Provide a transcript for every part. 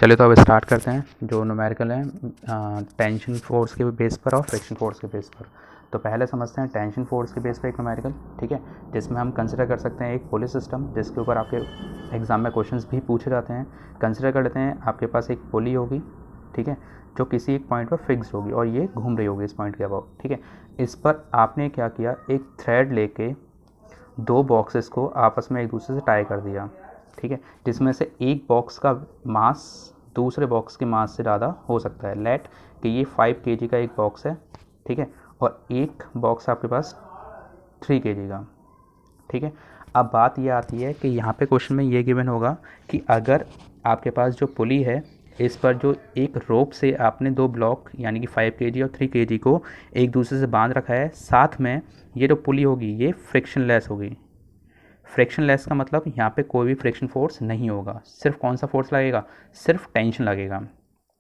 चलिए तो अब स्टार्ट करते हैं जो न्यूमेरिकल हैं टेंशन फोर्स के बेस पर और फ्रिक्शन फोर्स के बेस पर। तो पहले समझते हैं टेंशन फोर्स के बेस पर एक न्यूमेरिकल, ठीक है, जिसमें हम कंसिडर कर सकते हैं एक पुली सिस्टम जिसके ऊपर आपके एग्जाम में क्वेश्चंस भी पूछे जाते हैं। कंसिडर कर लेते हैं आपके पास एक पुली होगी, ठीक है, जो किसी एक पॉइंट पर फिक्स होगी और ये घूम रही होगी इस पॉइंट के अबाउट, ठीक है। इस पर आपने क्या किया, एक थ्रेड लेके दो बॉक्सेस को आपस में एक दूसरे से टाई कर दिया, ठीक है, जिसमें से एक बॉक्स का मास दूसरे बॉक्स के मास से ज़्यादा हो सकता है। लेट कि ये 5 kg का एक बॉक्स है, ठीक है, और एक बॉक्स आपके पास 3 kg का, ठीक है। अब बात ये आती है कि यहाँ पे क्वेश्चन में ये गिवन होगा कि अगर आपके पास जो पुली है इस पर जो एक रोप से आपने दो ब्लॉक यानी कि 5 kg और 3 kg को एक दूसरे से बांध रखा है, साथ में ये जो पुली होगी ये फ्रिक्शनलेस होगी। फ्रिक्शनलेस का मतलब यहाँ पे कोई भी फ्रिक्शन फोर्स नहीं होगा, सिर्फ कौन सा फोर्स लगेगा, सिर्फ टेंशन लगेगा,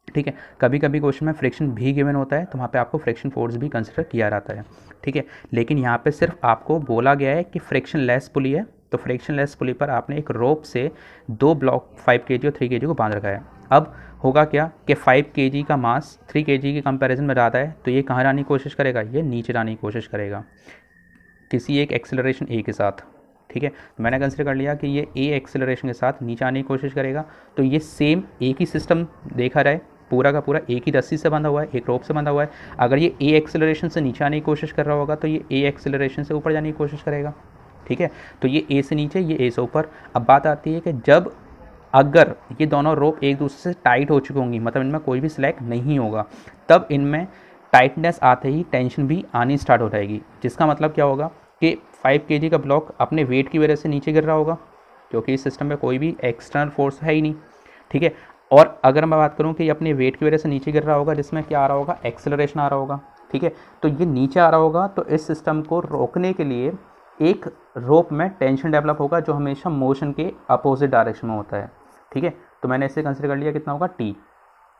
ठीक है। कभी कभी क्वेश्चन में फ्रिक्शन भी गिवन होता है तो वहाँ पे आपको फ्रिक्शन फोर्स भी कंसिडर किया जाता है, ठीक है। लेकिन यहाँ पे सिर्फ आपको बोला गया है कि फ्रिक्शनलेस पुली है, तो फ्रिक्शनलेस पुली पर आपने एक रोप से दो ब्लॉक 5 kg और 3 kg को बांध रखा है। अब होगा क्या कि 5 kg का मास 3 kg के कंपैरिजन में ज़्यादा है, तो ये कहाँ जाने की कोशिश करेगा, ये नीचे जाने की कोशिश करेगा किसी एक एक्सेलरेशन ए के साथ, ठीक है। तो मैंने कंसिडर कर लिया कि ये ए एक्सेलरेशन के साथ नीचे आने की कोशिश करेगा। तो ये सेम एक ही सिस्टम देखा जाए, पूरा का पूरा एक ही रस्सी से बंधा हुआ है, एक रोप से बंधा हुआ है। अगर ये ए एक्सेलरेशन से नीचे आने की कोशिश कर रहा होगा तो ये ए एक्सेलरेशन से ऊपर जाने की कोशिश करेगा, ठीक है। तो ये ए से नीचे, ये ए से ऊपर। अब बात आती है कि जब अगर ये दोनों रोप एक दूसरे से टाइट हो चुकी होंगी, मतलब इनमें कोई भी स्लैग नहीं होगा, तब इनमें टाइटनेस आते ही टेंशन भी आनी स्टार्ट हो जाएगी। जिसका मतलब क्या होगा कि 5 kg का ब्लॉक अपने वेट की वजह से नीचे गिर रहा होगा, क्योंकि इस सिस्टम में कोई भी एक्सटर्नल फोर्स है ही नहीं, ठीक है। और अगर मैं बात करूं कि अपने वेट की वजह से नीचे गिर रहा होगा, जिसमें क्या आ रहा होगा, एक्सेलरेशन आ रहा होगा, ठीक है। तो ये नीचे आ रहा होगा, तो इस सिस्टम को रोकने के लिए एक रोप में टेंशन डेवलप होगा जो हमेशा मोशन के अपोजिट डायरेक्शन में होता है, ठीक है। तो मैंने इसे कंसिडर कर लिया कितना होगा, टी।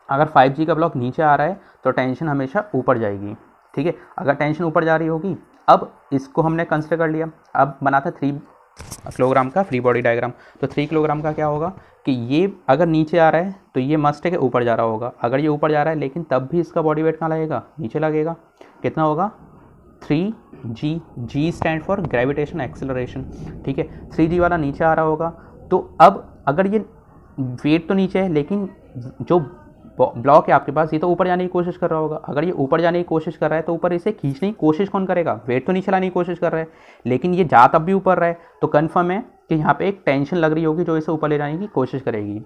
अगर 5G का ब्लॉक नीचे आ रहा है तो टेंशन हमेशा ऊपर जाएगी, ठीक है। अगर टेंशन ऊपर जा रही होगी, अब इसको हमने कंसिडर कर लिया। अब बना था 3 किलोग्राम का फ्री बॉडी डायग्राम। तो 3 किलोग्राम का क्या होगा कि ये अगर नीचे आ रहा है तो ये मस्ट है कि ऊपर जा रहा होगा। अगर ये ऊपर जा रहा है लेकिन तब भी इसका बॉडी वेट कहाँ लगेगा, नीचे लगेगा। कितना होगा, 3G। G stand for gravitation acceleration, ठीक है। 3G वाला नीचे आ रहा होगा। तो अब अगर ये वेट तो नीचे है लेकिन जो ब्लॉक है आपके पास ये तो ऊपर जाने की कोशिश कर रहा होगा। अगर ये ऊपर जाने की कोशिश कर रहा है तो ऊपर इसे खींचने की कोशिश कौन करेगा, वेट तो नीचे लाने की कोशिश कर रहा है, लेकिन ये जा तब भी ऊपर रहा है, तो कन्फर्म है कि यहाँ पे एक टेंशन लग रही होगी जो इसे ऊपर ले जाने की कोशिश करेगी।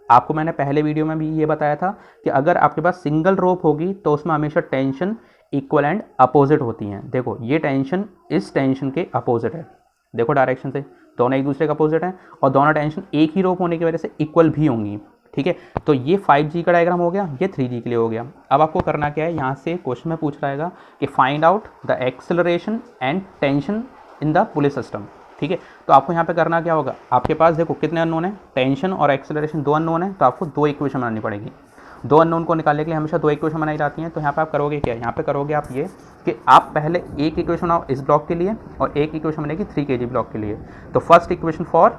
आपको मैंने पहले वीडियो में भी ये बताया था कि अगर आपके पास सिंगल रोप होगी तो उसमें हमेशा टेंशन इक्वल एंड अपोजिट होती हैं। देखो ये टेंशन इस टेंशन के अपोजिट है, देखो डायरेक्शन से दोनों एक दूसरे के अपोजिट हैं, और दोनों टेंशन एक ही रोप होने की वजह से इक्वल भी होंगी, ठीक है। तो ये 5G का डायग्राम हो गया, ये 3G के लिए हो गया। अब आपको करना क्या है, यहाँ से क्वेश्चन में पूछ रहेगा कि find out the acceleration and tension in the pulley system, ठीक है। तो आपको यहाँ पे करना क्या होगा, आपके पास देखो कितने अननोन है, टेंशन और एक्सेलरेशन 2 अननोन है, तो आपको 2 इक्वेशन बनानी पड़ेगी। 2 अननोन को निकालने के लिए हमेशा 2 इक्वेशन बनाई जाती हैं। तो यहाँ पे आप करोगे क्या, यहाँ पे करोगे आप ये कि आप पहले एक इक्वेशन बनाओ इस ब्लॉक के लिए और एक इक्वेशन बनेगी 3 kg ब्लॉक के लिए। तो first equation for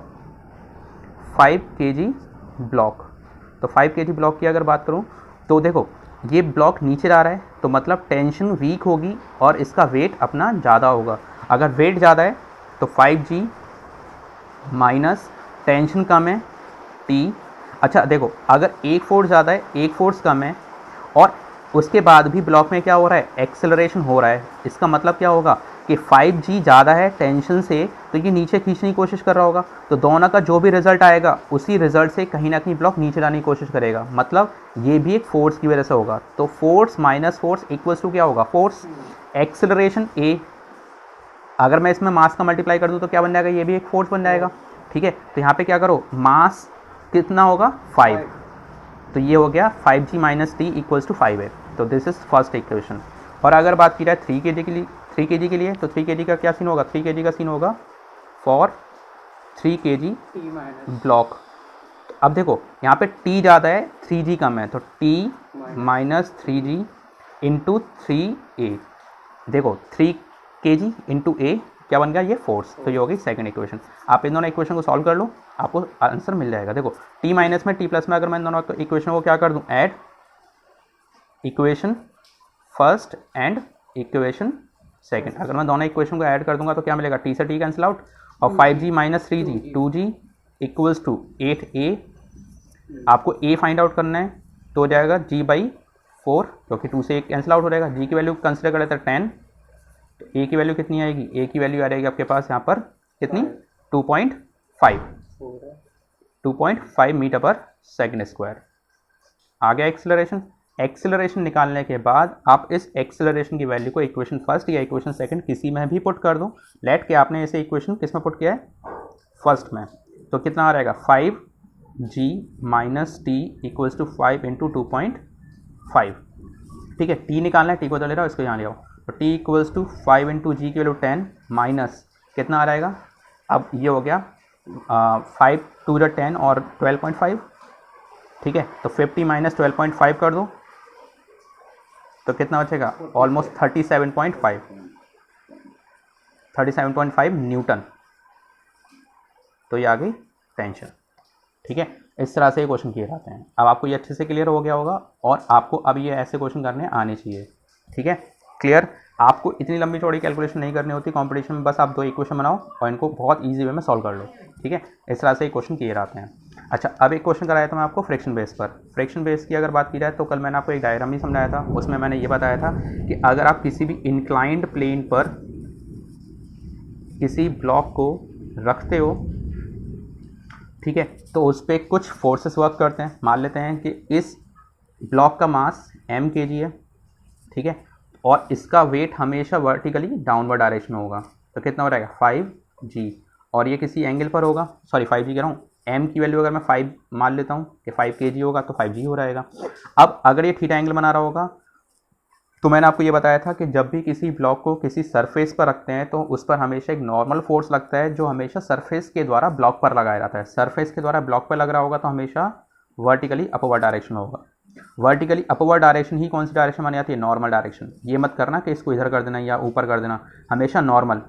5 kg block. तो 5 kg ब्लॉक की अगर बात करूं तो देखो ये ब्लॉक नीचे जा रहा है तो मतलब टेंशन वीक होगी और इसका वेट अपना ज़्यादा होगा। अगर वेट ज़्यादा है तो 5G माइनस टेंशन कम है T। अच्छा देखो अगर एक फोर्स ज़्यादा है एक फोर्स कम है और उसके बाद भी ब्लॉक में क्या हो रहा है, एक्सेलरेशन हो रहा है, इसका मतलब क्या होगा कि 5G ज़्यादा है टेंशन से, तो ये नीचे खींचने की कोशिश कर रहा होगा। तो दोनों का जो भी रिजल्ट आएगा उसी रिजल्ट से कहीं ना कहीं ब्लॉक नीचे लाने की कोशिश करेगा, मतलब ये भी एक फोर्स की वजह से होगा। तो force minus force equals to क्या होगा, फोर्स। एक्सेलरेशन ए, अगर मैं इसमें मास का मल्टीप्लाई कर दूँ तो क्या बन जाएगा, ये भी एक फोर्स बन जाएगा, ठीक है। तो यहाँ पर क्या करो, मास कितना होगा 5, तो ये हो गया 5G minus T equals to 5 है। तो दिस इज फर्स्ट इक्वेशन। और अगर बात की जाए 3 kg के लिए, 3 kg के लिए तो 3 kg का क्या सीन होगा, 3 kg का सीन होगा फॉर 3 kg ब्लॉक। अब देखो यहाँ पे t ज़्यादा है 3G कम है, तो t minus 3G into 3a। देखो 3 kg इंटू a क्या बन गया ये फोर्स, तो ये हो गई सेकंड इक्वेशन। आप इन दोनों इक्वेशन को सॉल्व कर लो, आपको आंसर मिल जाएगा। देखो टी माइनस में टी प्लस में अगर मैं इन दोनों इक्वेशन को क्या कर दूं, add equation first and equation second, अगर मैं दोनों इक्वेशन को ऐड कर दूंगा तो क्या मिलेगा, टी से टी कैंसिल आउट, और 5g minus 3g 2g equals to 8a। आपको a फाइंड आउट करना है तो हो जाएगा g/4, क्योंकि 2 से 1 कैंसिल आउट हो जाएगा। g की वैल्यू कंसिडर कर लेते हैं 10, तो a की वैल्यू कितनी आएगी, a की वैल्यू आ जाएगी आपके पास यहाँ पर कितनी 2.5 मीटर पर सेकेंड स्क्वायर। आ गया एक्सेलरेशन। एक्सेलरेशन निकालने के बाद आप इस एक्सेलरेशन की वैल्यू को इक्वेशन फर्स्ट या इक्वेशन सेकंड किसी में भी पुट कर दो। लेट के आपने इसे इक्वेशन किस में पुट किया है, फर्स्ट में, तो कितना आ जाएगा 5g minus T equals to 5 into 2.5। ठीक है, टी निकालना है, टी को तो ले रहा हो, इसको यहाँ ले आओ, तो टी इक्वल्स टू 5 इंटू जी की वैल्यू 10 माइनस कितना आ जाएगा, अब ये हो गया 5 टू द 10 और 12.5। ठीक है, तो 50 माइनस 12.5 कर दो तो कितना बचेगा, ऑलमोस्ट 37.5 न्यूटन। तो ये आ गई टेंशन। ठीक है, इस तरह से ये क्वेश्चन किए जाते हैं। अब आपको ये अच्छे से क्लियर हो गया होगा और आपको अब ये ऐसे क्वेश्चन करने आने चाहिए। ठीक है, क्लियर। आपको इतनी लंबी चौड़ी कैलकुलेशन नहीं करनी होती कंपटीशन में, बस आप 2 इक्वेशन बनाओ और इनको बहुत ईजी वे में सॉल्व कर लो। ठीक है, इस तरह से ये क्वेश्चन किए जाते हैं। अच्छा, अब एक क्वेश्चन कराया था मैं आपको फ्रिक्शन बेस पर। फ्रिक्शन बेस की अगर बात की जाए तो कल मैंने आपको एक डायग्राम ही समझाया था, उसमें मैंने ये बताया था कि अगर आप किसी भी इंक्लाइंड प्लेन पर किसी ब्लॉक को रखते हो, ठीक है, तो उस पर कुछ फोर्सेस वर्क करते हैं। मान लेते हैं कि इस ब्लॉक का मास m kg है, ठीक है, और इसका वेट हमेशा वर्टिकली डाउनवर्ड डायरेक्शन में होगा, तो कितना हो जाएगा 5g, और ये किसी एंगल पर होगा, सॉरी 5g कह रहा हूँ, m की वैल्यू अगर मैं 5 मान लेता हूँ कि 5 kg होगा तो 5g हो रहेगा। अब अगर ये थीटा एंगल बना रहा होगा तो मैंने आपको ये बताया था कि जब भी किसी ब्लॉक को किसी सरफेस पर रखते हैं तो उस पर हमेशा एक नॉर्मल फोर्स लगता है जो हमेशा सरफेस के द्वारा ब्लॉक पर लगाया जाता है। सरफेस के द्वारा ब्लॉक पर लग रहा होगा तो हमेशा वर्टिकली अपवर्ड डायरेक्शन होगा। वर्टिकली अपवर्ड डायरेक्शन ही कौन सी डायरेक्शन मानी जाती है, नॉर्मल डायरेक्शन। ये मत करना कि इसको इधर कर देना या ऊपर कर देना, हमेशा नॉर्मल,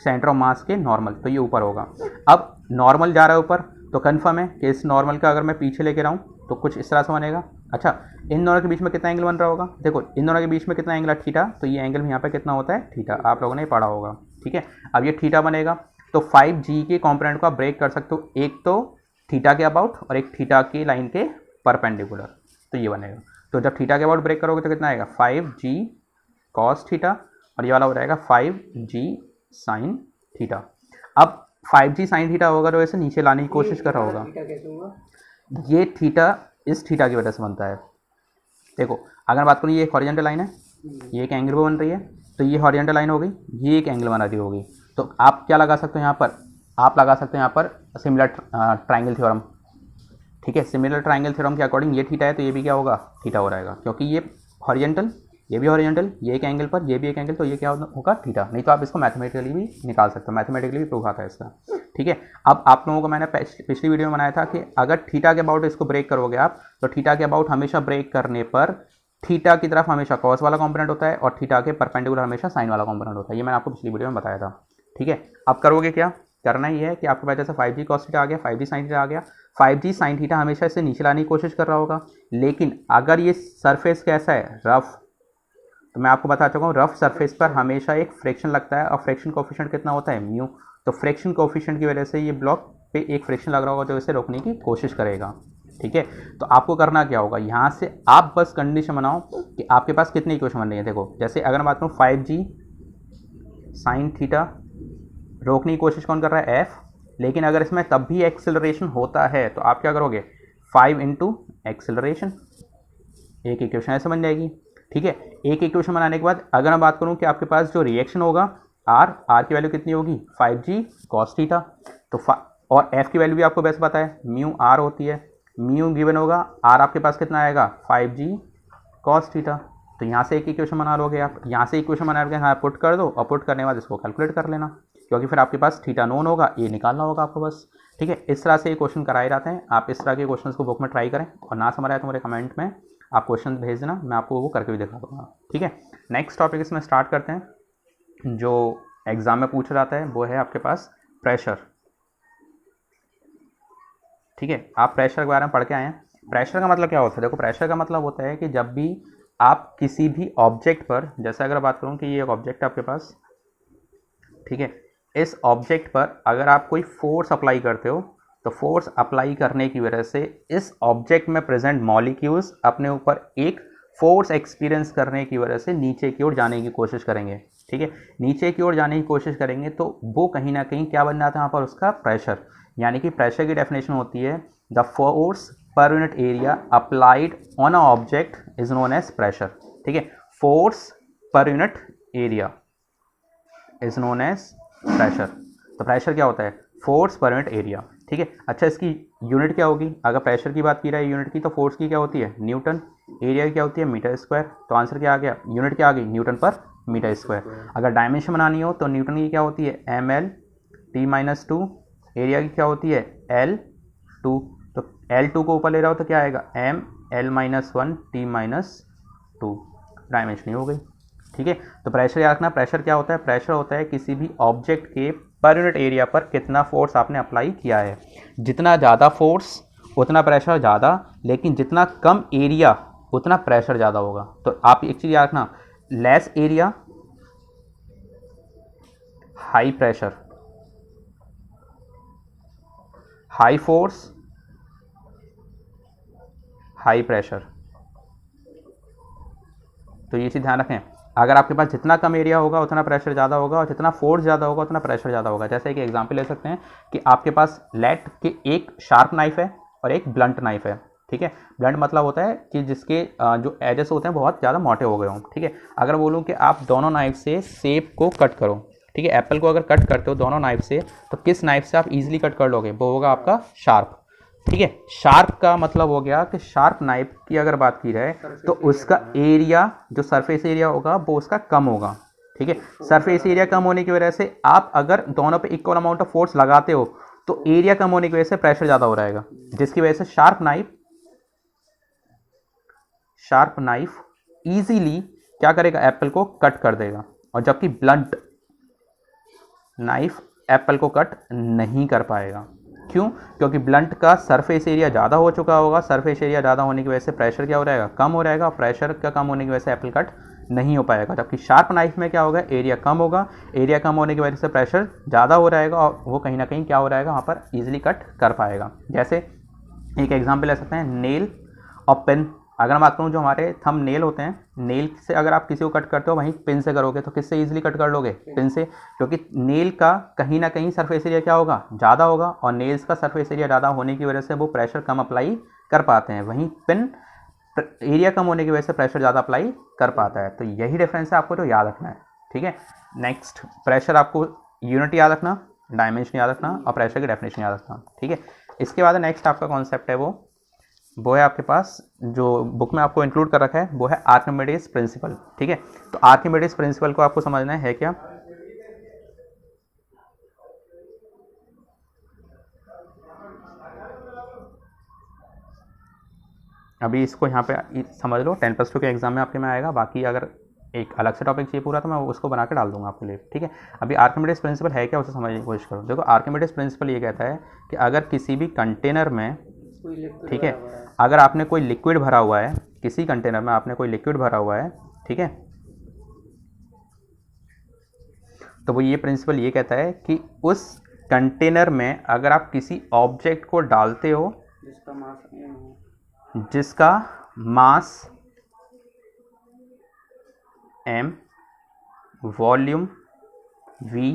सेंटर ऑफ मास के नॉर्मल, तो ये ऊपर होगा। अब नॉर्मल जा रहा है ऊपर तो कन्फर्म है कि इस नॉर्मल का अगर मैं पीछे लेके रहूँ तो कुछ इस तरह से बनेगा। अच्छा, इन दोनों के बीच में कितना एंगल बन रहा होगा, देखो इन दोनों के बीच में कितना एंगल है, थीटा, तो ये एंगल यहाँ पे कितना होता है, थीटा, आप लोगों ने पढ़ा होगा। ठीक है, अब ये थीटा बनेगा तो 5g के कॉम्पोनेंट को आप ब्रेक कर सकते हो, एक तो थीटा के अबाउट और एक थीटा की लाइन के परपेंडिकुलर, तो ये बनेगा। तो जब थीटा के अबाउट ब्रेक करोगे तो कितना आएगा 5g कॉस थीटा, और ये वाला हो जाएगा 5g साइन थीटा। अब 5g साइन थीटा होगा तो ऐसे नीचे लाने की कोशिश कर रहा होगा, ये थीटा इस थीटा की वजह से बनता है। देखो अगर बात करूँ, ये एक हॉरिजॉन्टल लाइन है, ये एक एंगल पे बन रही है, तो ये हॉरिजॉन्टल लाइन हो गई, ये एक एंगल बना रही होगी, तो आप क्या लगा सकते हो यहाँ पर, आप लगा सकते हो यहाँ पर सिमिलर ट्राइंगल थ्योरम। ठीक है, सिमिलर ट्राइंगल थ्योरम के अकॉर्डिंग ये थीटा है तो ये भी क्या होगा, थीटा हो जाएगा, क्योंकि ये हॉरिजॉन्टल, ये भी हॉरिजॉन्टल, ये एक एंगल पर, ये भी एक एंगल, तो ये क्या होगा, थीटा। नहीं तो आप इसको मैथमेटिकली भी निकाल सकते हो, मैथमेटिकली भी प्रूफ आता है इसका। ठीक है, अब आप लोगों को मैंने पिछली वीडियो में बनाया था कि अगर थीटा के अबाउट इसको ब्रेक करोगे आप, तो थीटा के अबाउट हमेशा ब्रेक करने पर थीटा की तरफ हमेशा कॉस वाला कॉम्पोनेंट होता है और थीटा के परपेंडिकुलर हमेशा साइन वाला कॉम्पोनेंट होता है। ये मैंने आपको पिछली वीडियो में बताया था। ठीक है, अब करोगे क्या, करना ही है कि आपके पास जैसे 5g कॉस थीटा आ गया, 5g साइन थीटा आ गया, 5g साइन थीटा हमेशा इसे नीचे लाने की कोशिश कर रहा होगा, लेकिन अगर ये सरफेस कैसा है, रफ, तो मैं आपको बता चुका हूँ रफ सरफेस पर हमेशा एक फ्रिक्शन लगता है, और फ्रिक्शन कोफिशिएंट कितना होता है, म्यू। तो फ्रिक्शन कोफिशिएंट की वजह से ये ब्लॉक पे एक फ्रिक्शन लग रहा होगा जो इसे रोकने की कोशिश करेगा। ठीक है, तो आपको करना क्या होगा, यहाँ से आप बस कंडीशन बनाओ कि आपके पास कितनी इक्वेशन बन रही है। देखो जैसे अगर मैं बात करूँ 5g साइन थीटा, रोकने की कोशिश कौन कर रहा है, f, लेकिन अगर इसमें तब भी एक्सेलरेशन होता है तो आप क्या करोगे, 5 इंटू एक्सेलरेशन, एक इक्वेशन ऐसे बन जाएगी। ठीक है, एक इक्वेशन बनाने के बाद अगर मैं बात करूं कि आपके पास जो रिएक्शन होगा r की वैल्यू कितनी होगी, 5g कॉस थीटा, तो और f की वैल्यू भी आपको वैसे पता है, म्यू r होती है, म्यू गिवन होगा, r आपके पास कितना आएगा 5g कॉस थीटा। तो यहाँ से एक इक्वेशन बना लोगे आप, यहाँ से इक्वेशन बना लोगे, हाँ पुट कर दो, और पुट करने के बाद इसको कैलकुलेट कर लेना, क्योंकि फिर आपके पास थीटा नोन होगा, ये निकालना होगा आपको बस। ठीक है, इस तरह से ये क्वेश्चन कराए जाते हैं। आप इस तरह के क्वेश्चन को बुक में ट्राई करें, और ना समझ आए तो मेरे कमेंट में आप क्वेश्चन भेज देना, मैं आपको वो करके भी दिखा दूँगा। ठीक है, नेक्स्ट टॉपिक इसमें स्टार्ट करते हैं, जो एग्जाम में पूछा जाता है वो है आपके पास प्रेशर। ठीक है, आप प्रेशर के बारे में पढ़ के आए हैं। प्रेशर का मतलब क्या होता है? देखो, प्रेशर का मतलब होता है कि जब भी आप किसी भी ऑब्जेक्ट पर, जैसे अगर बात करूं कि ये एक ऑब्जेक्ट है आपके पास, ठीक है, इस ऑब्जेक्ट पर अगर आप कोई फोर्स अप्लाई करते हो तो फोर्स अप्लाई करने की वजह से इस ऑब्जेक्ट में प्रेजेंट मॉलिक्यूल्स अपने ऊपर एक फोर्स एक्सपीरियंस करने की वजह से नीचे की ओर जाने की कोशिश करेंगे। ठीक है, नीचे की ओर जाने की कोशिश करेंगे तो वो कहीं ना कहीं क्या बन जाता है वहाँ पर? उसका प्रेशर। यानी कि प्रेशर की डेफिनेशन होती है the force per unit area applied on a object is known as pressure. ठीक है, force per unit area is known as pressure. तो प्रेशर क्या होता है? Force per unit area. ठीक है, अच्छा, इसकी यूनिट क्या होगी? अगर प्रेशर की बात की रहा है यूनिट की, तो फोर्स की क्या होती है? न्यूटन। एरिया की क्या होती है? Metre square. तो आंसर क्या आ गया? यूनिट क्या आ गई? न्यूटन पर मीटर स्क्वायर। अगर डायमेंशन बनानी हो तो न्यूटन की क्या होती है? ml/t-2। एरिया की क्या होती है? L2। तो L2 को ऊपर ले रहा हो तो क्या आएगा? ml-1t-2। डायमेंशन हो गई। ठीक है, तो प्रेशर याद रखना। प्रेशर क्या होता है? प्रेशर होता है किसी भी ऑब्जेक्ट के पर यूनिट एरिया पर कितना फोर्स आपने अप्लाई किया है। जितना ज़्यादा फोर्स उतना प्रेशर ज़्यादा, लेकिन जितना कम एरिया उतना प्रेशर ज़्यादा होगा। तो आप एक चीज़ याद रखना, less area high pressure, high force high pressure. तो ये चीज़ ध्यान रखें। अगर आपके पास जितना कम एरिया होगा उतना प्रेशर ज़्यादा होगा, और जितना फोर्स ज़्यादा होगा उतना प्रेशर ज़्यादा होगा। जैसे एक एग्जांपल ले सकते हैं कि आपके पास लेड के एक शार्प नाइफ है और एक ब्लंट नाइफ है। ठीक है, ब्लंट मतलब होता है कि जिसके जो एजेस होते हैं बहुत ज़्यादा मोटे हो गए हों। ठीक है, अगर बोलूँ कि आप दोनों नाइफ से सेब को कट करो, ठीक है, एप्पल को अगर कट करते हो दोनों नाइफ से, तो किस नाइफ से आप इजीली कट कर लोगे? वो होगा आपका शार्प। ठीक है, शार्प का मतलब हो गया कि शार्प नाइफ की अगर बात की जाए तो उसका एरिया, जो सरफेस एरिया होगा वो उसका कम होगा। ठीक है, सरफेस एरिया कम होने की वजह से आप अगर दोनों पे इक्वल अमाउंट ऑफ फोर्स लगाते हो तो एरिया कम होने की वजह से प्रेशर ज़्यादा हो रहेगा, जिसकी वजह से शार्प नाइफ इजीली क्या करेगा? एप्पल को कट कर देगा। और जबकि ब्लंट नाइफ एप्पल को कट नहीं कर पाएगा। क्यों? क्योंकि ब्लंट का सरफेस एरिया ज़्यादा हो चुका होगा। सरफेस एरिया ज़्यादा होने की वजह से प्रेशर क्या हो रहेगा? कम हो रहेगा। और प्रेशर का कम होने की वजह से एप्पल कट नहीं हो पाएगा। जबकि शार्प नाइफ में क्या होगा? एरिया कम होगा। एरिया कम होने की वजह से प्रेशर ज़्यादा हो रहेगा और वो कहीं ना कहीं क्या हो रहेगा? वहाँ पर ईजिली कट कर पाएगा। जैसे एक एग्जाम्पल ले सकते हैं, नेल और पेन। अगर मैं बात करूँ जो हमारे थंब नेल होते हैं, नेल से अगर आप किसी को कट करते हो वहीं पिन से करोगे तो किससे इजीली कट कर लोगे? पिन से। क्योंकि नेल का कहीं ना कहीं सरफेस एरिया क्या होगा? ज़्यादा होगा, और नेल्स का सरफेस एरिया ज़्यादा होने की वजह से वो प्रेशर कम अप्लाई कर पाते हैं। वहीं पिन एरिया कम होने की वजह से प्रेशर ज़्यादा अप्लाई कर पाता है। तो यही डिफरेंस है, आपको जो याद रखना है। ठीक है, नेक्स्ट, प्रेशर आपको यूनिट याद रखना, डायमेंशन याद रखना और प्रेशर की डेफिनेशन याद रखना। ठीक है, इसके बाद नेक्स्ट आपका कॉन्सेप्ट है वो है आपके पास जो बुक में आपको इंक्लूड कर रखा है, वो है आर्किमिडीज प्रिंसिपल। ठीक है, तो आर्किमिडीज प्रिंसिपल को आपको समझना है क्या? अभी इसको यहाँ पे समझ लो, 10+2 के एग्जाम में आपके में आएगा। बाकी अगर एक अलग से टॉपिक चाहिए पूरा तो मैं उसको बना के डाल दूंगा आपके लिए। ठीक है, अभी आर्किमिडीज प्रिंसिपल है क्या, उसे समझने की कोशिश करो। देखो, आर्किमिडीज प्रिंसिपल ये कहता है कि अगर किसी भी कंटेनर में, ठीक है, अगर आपने कोई लिक्विड भरा हुआ है, किसी कंटेनर में आपने कोई लिक्विड भरा हुआ है, ठीक है, तो वो ये प्रिंसिपल ये कहता है कि उस कंटेनर में अगर आप किसी ऑब्जेक्ट को डालते हो जिसका मास m, वॉल्यूम v,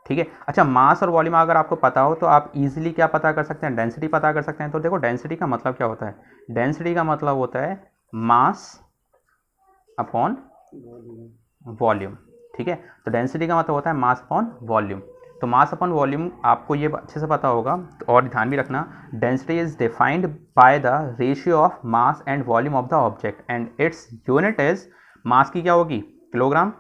ठीक है। अच्छा, मास और वॉल्यूम अगर आपको पता हो तो आप इजीली क्या पता कर सकते हैं? डेंसिटी पता कर सकते हैं। तो देखो, डेंसिटी का मतलब क्या होता है? डेंसिटी का मतलब होता है मास अपॉन वॉल्यूम। ठीक है, तो डेंसिटी का मतलब होता है मास अपॉन वॉल्यूम। तो मास अपॉन वॉल्यूम आपको ये अच्छे से पता होगा। और ध्यान भी रखना, density is defined by the ratio of mass and volume of the object and its unit is, mass की क्या होगी? किलोग्राम,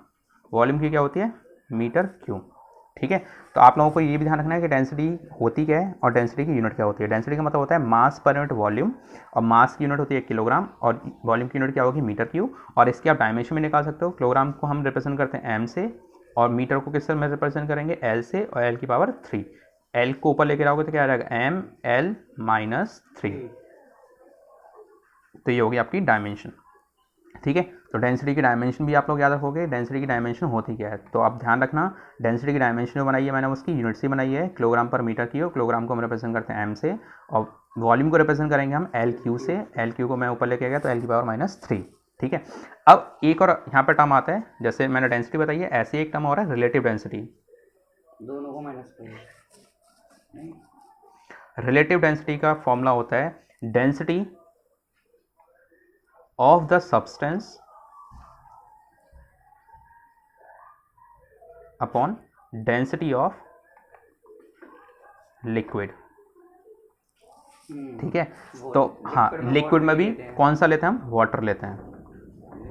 वॉल्यूम की क्या होती है? Metre cube. ठीक है, तो आप लोगों को ये भी ध्यान रखना है कि डेंसिटी होती क्या है और डेंसिटी की यूनिट क्या होती है। डेंसिटी का मतलब होता है मास पर यूनिट वॉल्यूम, और मास की यूनिट होती है किलोग्राम, और वॉल्यूम की यूनिट क्या होगी? Metre cube. और इसके आप डायमेंशन भी निकाल सकते हो। किलोग्राम को हम रिप्रेजेंट करते हैं m से, और मीटर को किससे में रिप्रेजेंट करेंगे, एल से, और एल की पावर 3। एल को ऊपर लेके जाओगे तो क्या आ जाएगा, एम एल माइनस 3। तो ये होगी आपकी डायमेंशन। ठीक है, तो डेंसिटी की डायमेंशन भी आप लोग याद रखोगे। डेंसिटी की डायमेंशन होती क्या है, तो आप ध्यान रखना, डेंसिटी की डायमेंशन जो बनाई है मैंने उसकी यूनिट से बनाई है, किलोग्राम पर मीटर की। और किलोग्राम को हम रिप्रेजेंट करते हैं एम से, और वॉल्यूम को रिप्रेजेंट करेंगे हम एल क्यू से। एल क्यू को मैं ऊपर लेके गया तो एल की पावर माइनस 3। ठीक है, अब एक और यहाँ पर टर्म आता है, जैसे मैंने डेंसिटी बताई है ऐसे एक टर्म और है रिलेटिव डेंसिटी। दोनों को माइनस करें। रिलेटिव डेंसिटी का फॉर्मूला होता है density of the substance upon density of liquid. ठीक है, तो हाँ, लिक्विड में भी कौन सा लेते हैं हम, वाटर लेते हैं,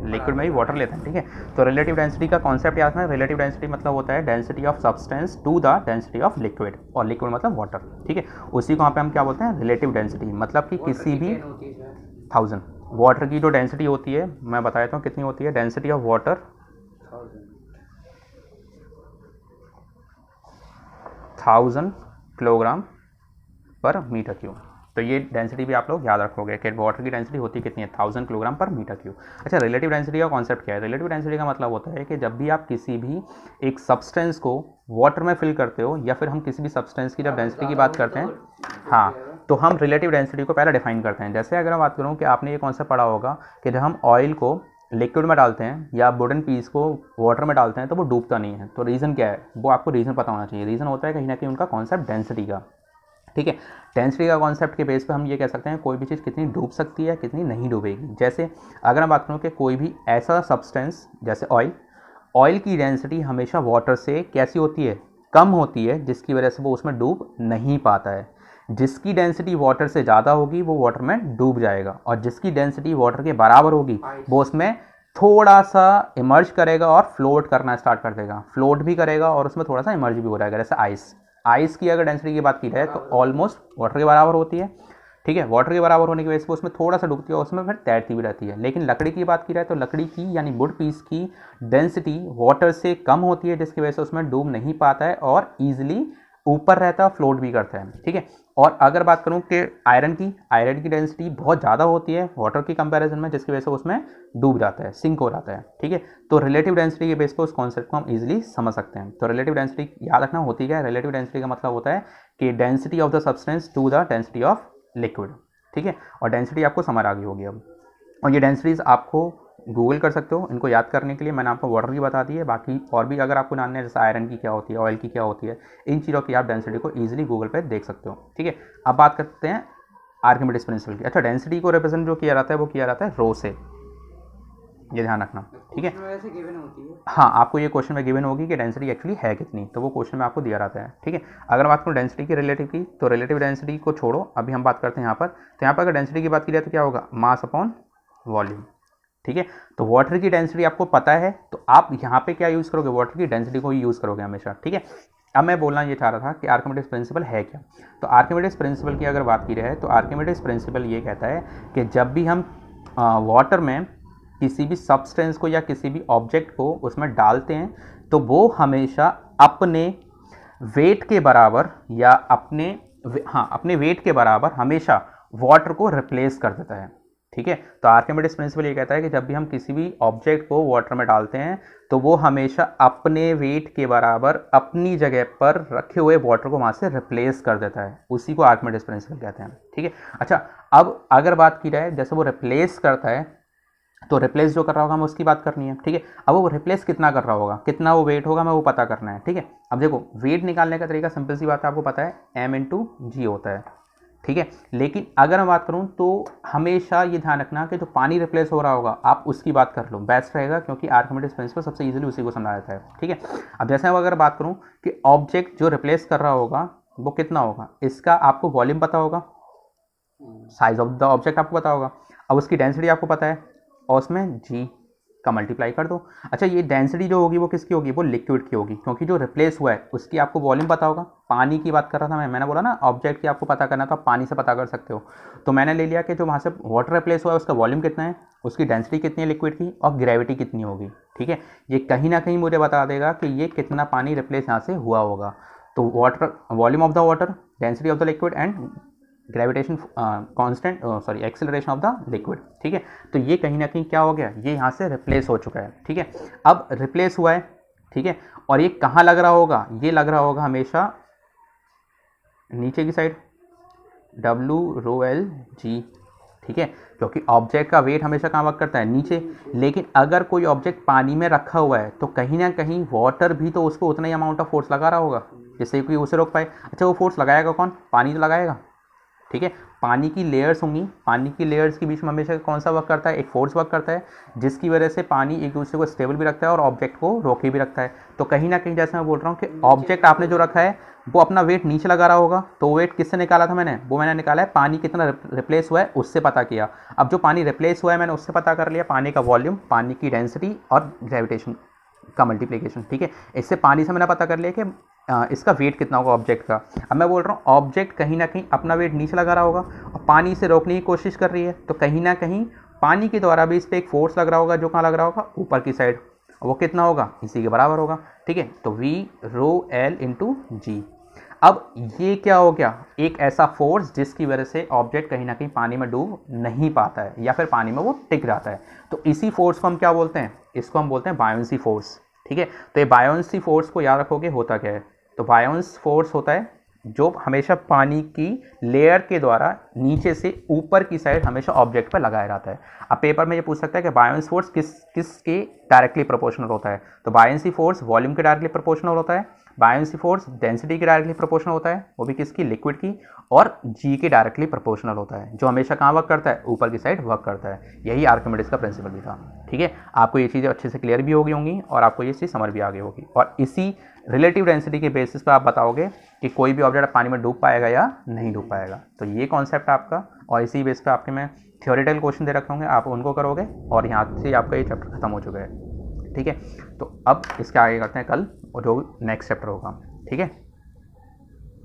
लिक्विड में भी वाटर लेते हैं। ठीक है, तो रिलेटिव डेंसिटी का कॉन्सेप्ट याद रखना, रिलेटिव डेंसिटी मतलब होता है density of substance to the density of liquid, और लिक्विड मतलब वाटर। ठीक है, उसी को यहाँ पे हम क्या बोलते हैं, रिलेटिव डेंसिटी। मतलब कि किसी भी 1000 वाटर की जो डेंसिटी होती है, मैं बता देता हूँ कितनी होती है, डेंसिटी ऑफ वाटर 1000 किलोग्राम पर मीटर क्यूब। तो ये डेंसिटी भी आप लोग याद रखोगे कि वाटर की डेंसिटी होती कितनी है, 1000 किलोग्राम पर मीटर क्यूब। अच्छा, रिलेटिव डेंसिटी का कॉन्सेप्ट क्या है, रिलेटिव डेंसिटी का मतलब होता है कि जब भी आप किसी भी एक सब्सटेंस को वाटर में फिल करते हो, या फिर हम किसी भी सब्सटेंस की जब डेंसिटी की बात करते हैं, हाँ, तो हम रिलेटिव डेंसिटी को पहले डिफाइन करते हैं। जैसे अगर मैं बात करूँ कि आपने ये कॉन्सेप्ट पढ़ा होगा कि जब हम ऑयल को लिक्विड में डालते हैं या वुडन पीस को वाटर में डालते हैं तो वो डूबता नहीं है। तो रीज़न क्या है, वो आपको रीज़न पता होना चाहिए। रीज़न होता है कहीं ना कहीं उनका कॉन्सेप्ट डेंसिटी का। ठीक है, डेंसिटी का कॉन्सेप्ट के बेस पे हम ये कह सकते हैं कोई भी चीज़ कितनी डूब सकती है, कितनी नहीं डूबेगी। जैसे अगर मैं बात करूँ कि कोई भी ऐसा सब्सटेंस जैसे ऑयल की डेंसिटी हमेशा वाटर से कैसी होती है, कम होती है, जिसकी वजह से वो उसमें डूब नहीं पाता है। जिसकी डेंसिटी वाटर से ज़्यादा होगी वो वाटर में डूब जाएगा, और जिसकी डेंसिटी वाटर के बराबर होगी वो उसमें थोड़ा सा इमर्ज करेगा और फ्लोट करना स्टार्ट कर देगा, फ्लोट भी करेगा और उसमें थोड़ा सा इमर्ज भी हो जाएगा। जैसे आइस की अगर डेंसिटी की बात की जाए तो ऑलमोस्ट वाटर के बराबर होती है। ठीक है, वाटर के बराबर होने की वजह से उसमें थोड़ा सा डूबती है, उसमें फिर तैरती भी रहती है। लेकिन लकड़ी की बात की जाए तो लकड़ी की यानी वुड पीस की डेंसिटी वाटर से कम होती है, जिसकी वजह से उसमें डूब नहीं पाता है और ईजिली ऊपर रहता है, फ्लोट भी करता है। ठीक है, और अगर बात करूं कि आयरन की डेंसिटी बहुत ज़्यादा होती है वाटर की कंपैरिजन में, जिसकी वजह से उसमें डूब जाता है, सिंक हो जाता है। ठीक है, तो रिलेटिव डेंसिटी के बेस पर उस कॉन्सेप्ट को हम इजीली समझ सकते हैं। तो रिलेटिव डेंसिटी याद रखना होती क्या है, रिलेटिव डेंसिटी का मतलब होता है कि density of the substance to the density of liquid. ठीक है, और डेंसिटी आपको समझ आ गई होगी अब। और ये डेंसिटीज़ आपको गूगल कर सकते हो, इनको याद करने के लिए मैंने आपको वाटर की बता दी है। बाकी और भी अगर आपको जानना है, जैसे आयरन की क्या होती है, ऑयल की क्या होती है, इन चीज़ों की आप डेंसिटी को ईजिली गूगल पे देख सकते हो। ठीक है, अब बात करते हैं आर्किमिडीज प्रिंसिपल की। अच्छा, डेंसिटी को रिप्रेजेंट जो किया जाता है वो किया जाता है रो से, ये ध्यान रखना। ठीक है, हाँ, आपको ये क्वेश्चन में गिवन होगी कि डेंसिटी एक्चुअली है कितनी, तो वो क्वेश्चन में आपको दिया रहता है। ठीक है, अगर बात करूँ डेंसिटी की रिलेटिव की, तो रिलेटिव डेंसिटी को छोड़ो, अभी हम बात करते हैं यहाँ पर। तो यहाँ पर अगर डेंसिटी की बात की जाए तो क्या होगा, मास अपॉन वॉल्यूम। ठीक है, तो वाटर की डेंसिटी आपको पता है, तो आप यहाँ पे क्या यूज़ करोगे, वाटर की डेंसिटी को ही यूज़ करोगे हमेशा। ठीक है, अब मैं बोलना ये चाह रहा था कि आर्किमिडीज प्रिंसिपल है क्या। तो आर्किमिडीज प्रिंसिपल की अगर बात की जाए तो आर्किमिडीज प्रिंसिपल ये कहता है कि जब भी हम वाटर में किसी भी सब्सटेंस को या किसी भी ऑब्जेक्ट को उसमें डालते हैं, तो वो हमेशा अपने वेट के बराबर या अपने वेट के बराबर हमेशा वाटर को रिप्लेस कर देता है। ठीक है, तो आर्किमिडीज प्रिंसिपल ये कहता है कि जब भी हम किसी भी ऑब्जेक्ट को वाटर में डालते हैं तो वो हमेशा अपने वेट के बराबर अपनी जगह पर रखे हुए वाटर को वहाँ से रिप्लेस कर देता है, उसी को आर्किमिडीज प्रिंसिपल कहते हैं। ठीक है, अच्छा, अब अगर बात की जाए जैसे वो रिप्लेस करता है, तो रिप्लेस जो कर रहा होगा हमें उसकी बात करनी है। ठीक है, अब वो रिप्लेस कितना कर रहा होगा, कितना वो वेट होगा, हमें वो पता करना है। ठीक है, अब देखो वेट निकालने का तरीका सिंपल सी बात है, आपको पता है m/g होता है। ठीक है, लेकिन अगर मैं बात करूं तो हमेशा ये ध्यान रखना कि जो पानी रिप्लेस हो रहा होगा आप उसकी बात कर लो, बेस्ट रहेगा, क्योंकि आर्किमिडीज प्रिंसिपल सबसे इजीली उसी को समझा जाता है। ठीक है, अब जैसे अगर बात करूं कि ऑब्जेक्ट जो रिप्लेस कर रहा होगा वो कितना होगा, इसका आपको वॉल्यूम पता होगा, साइज ऑफ द ऑब्जेक्ट आपको पता होगा, अब उसकी डेंसिटी आपको पता है और उसमें g का मल्टीप्लाई कर दो। अच्छा, ये डेंसिटी जो होगी वो किसकी होगी, वो लिक्विड की होगी, क्योंकि जो रिप्लेस हुआ है उसकी आपको वॉल्यूम पता होगा। पानी की बात कर रहा था मैंने बोला ना ऑब्जेक्ट की आपको पता करना तो आप पानी से पता कर सकते हो। तो मैंने ले लिया कि जो वहाँ से वाटर रिप्लेस हुआ है उसका वॉल्यूम कितना है, उसकी डेंसिटी कितनी है लिक्विड की, और ग्रेविटी कितनी होगी। ठीक है, ये कहीं ना कहीं मुझे बता देगा कि ये कितना पानी रिप्लेस यहाँ से हुआ होगा। तो water, volume of the water, density of the liquid and gravitation constant sorry acceleration of the liquid. ठीक है, तो ये कहीं ना कहीं क्या हो गया, ये यहाँ से रिप्लेस हो चुका है। ठीक है, अब रिप्लेस हुआ है, ठीक है, और ये कहाँ लग रहा होगा, ये लग रहा होगा हमेशा नीचे की साइड, WρLg। ठीक है, क्योंकि ऑब्जेक्ट का वेट हमेशा कहाँ वर्क करता है, नीचे। लेकिन अगर कोई ऑब्जेक्ट पानी में रखा हुआ है तो कहीं ना कहीं वाटर भी तो उसको उतना ही अमाउंट ऑफ फोर्स लगा रहा होगा जिससे कि उसे रोक पाए। अच्छा, वो फोर्स लगाएगा कौन, पानी तो लगाएगा। ठीक है, पानी की लेयर्स होंगी, पानी की लेयर्स के बीच में हमेशा कौन सा वर्क करता है, एक फोर्स वर्क करता है, जिसकी वजह से पानी एक दूसरे को स्टेबल भी रखता है और ऑब्जेक्ट को रोके भी रखता है। तो कहीं ना कहीं जैसे मैं बोल रहा हूँ कि ऑब्जेक्ट आपने जो रखा है वो अपना वेट नीचे लगा रहा होगा, तो वेट किससे निकाला था मैंने, वो मैंने निकाला है पानी कितना रिप्लेस हुआ है उससे पता किया। अब जो पानी रिप्लेस हुआ है मैंने उससे पता कर लिया पानी का वॉल्यूम, पानी की डेंसिटी और ग्रेविटेशन का मल्टीप्लिकेशन। ठीक है, इससे पानी से मैंने पता कर लिया कि इसका वेट कितना होगा ऑब्जेक्ट का। अब मैं बोल रहा हूँ ऑब्जेक्ट कहीं ना कहीं अपना वेट नीचे लगा रहा होगा और पानी से रोकने की कोशिश कर रही है, तो कहीं ना कहीं पानी के द्वारा भी इस पर एक फोर्स लग रहा होगा, जो कहाँ लग रहा होगा, ऊपर की साइड। वो कितना होगा, इसी के बराबर होगा। ठीक है, तो V/ρL × G। अब ये क्या हो गया, एक ऐसा फोर्स जिसकी वजह से ऑब्जेक्ट कहीं ना कहीं पानी में डूब नहीं पाता है या फिर पानी में वो टिक जाता है। तो इसी फोर्स को हम क्या बोलते हैं, इसको हम बोलते हैं बायोंसी फोर्स। ठीक है, तो ये बायोंसी फोर्स को याद रखोगे होता क्या है, तो बायोंस फोर्स होता है जो हमेशा पानी की लेयर के द्वारा नीचे से ऊपर की साइड हमेशा ऑब्जेक्ट पर लगाया जाता है। अब पेपर में ये पूछ सकता है कि बायोंस फोर्स किसके डायरेक्टली प्रोपोर्शनल होता है, तो बायोंसी फोर्स वॉल्यूम के डायरेक्टली प्रोपोर्शनल होता है, बायोंसी फोर्स डेंसिटी के डायरेक्टली प्रोपोर्शनल होता है, वो भी किसकी, लिक्विड की, और जी के डायरेक्टली प्रोपोर्शनल होता है, जो हमेशा कहाँ वर्क करता है, ऊपर की साइड वर्क करता है। यही आर्किमिडीज का प्रिंसिपल भी था। ठीक है, आपको ये चीज़ें अच्छे से क्लियर भी हो गई होंगी और आपको ये चीज़ समझ भी आ गई होगी, और इसी रिलेटिव डेंसिटी के बेसिस पर आप बताओगे कि कोई भी ऑब्जेक्ट पानी में डूब पाएगा या नहीं डूब पाएगा। तो ये कॉन्सेप्ट आपका, और इसी बेस पर आपके मैं थियोरेटिकल क्वेश्चन दे रखे होंगे, आप उनको करोगे और यहाँ से आपका ये चैप्टर खत्म हो चुका है। ठीक है, तो अब इसके आगे करते हैं कल और जो नेक्स्ट चैप्टर होगा। ठीक है।